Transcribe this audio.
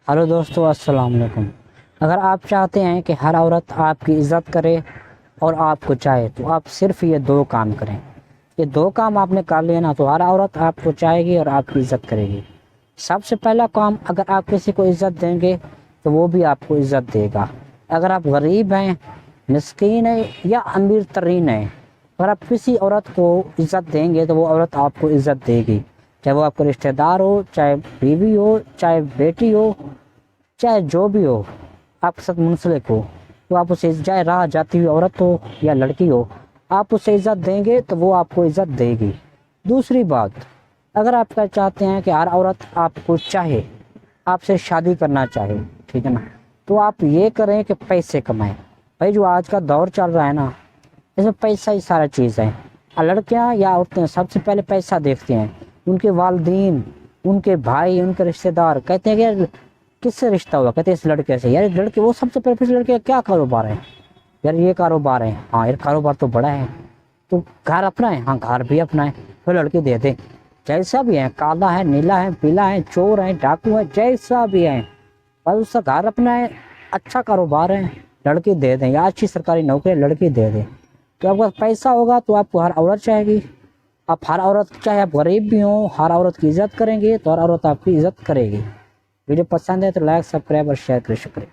Hello दोस्तों, अस्सलाम वालेकुम। अगर आप चाहते हैं कि हर औरत आपकी इज़्ज़त करे और आपको चाहे तो आप सिर्फ ये दो काम करें। ये दो काम आपने कर लिए ना तो हर औरत आपको चाहेगी और आपकी इज़्ज़त करेगी। सबसे पहला काम, अगर आप किसी को इज़्ज़त देंगे तो वो भी आपको इज़्ज़त देगा। अगर आप गरीब हैं, मिस्कीन हैं या अमीर तरीन हैं, अगर आप किसी औरत को इज़्ज़त देंगे तो वो औरत आपको इज़्ज़त देगी, चाहे वो आपका रिश्तेदार हो, चाहे बीवी हो, चाहे बेटी हो, चाहे जो भी हो, आपके साथ मुंसलिक हो, तो आप उसे, चाहे राह जाती हुई औरत हो या लड़की हो, आप उसे इज़्ज़त देंगे तो वो आपको इज़्ज़त देगी। दूसरी बात, अगर आप क्या चाहते हैं कि हर औरत आपको चाहे, आपसे शादी करना चाहे, ठीक है ना, तो आप ये करें कि पैसे कमाएं। भाई जो आज का दौर चल रहा है ना, इसमें पैसा ही सारा चीज़ है। और लड़कियां या औरतें सबसे पहले पैसा देखते हैं। उनके वालिदैन, उनके भाई, उनके रिश्तेदार कहते हैं कि यार किससे रिश्ता हुआ, कहते हैं इस लड़के से। यार इस लड़के, वो सबसे पहले इस लड़के का क्या कारोबार है, यार ये कारोबार है, हाँ यार कारोबार तो बड़ा है, तो घर अपना है, हाँ घर भी अपना है, फिर लड़की दे दे। जैसा भी है, काला है, नीला है, पीला है, चोर है, डाकू है, जैसा भी है, बस उसका घर अपना है, अच्छा कारोबार है, लड़की दे दें, या अच्छी सरकारी नौकरी, लड़की दे दें। तो आपका पैसा होगा तो आपको हर औरत चाहेगी। आप हर औरत, चाहे आप गरीब भी हों, हर औरत की इज़्ज़त करेंगे तो हर औरत आपकी इज़्ज़त करेगी। वीडियो पसंद है तो लाइक, सब्सक्राइब और शेयर करें। शुक्रिया।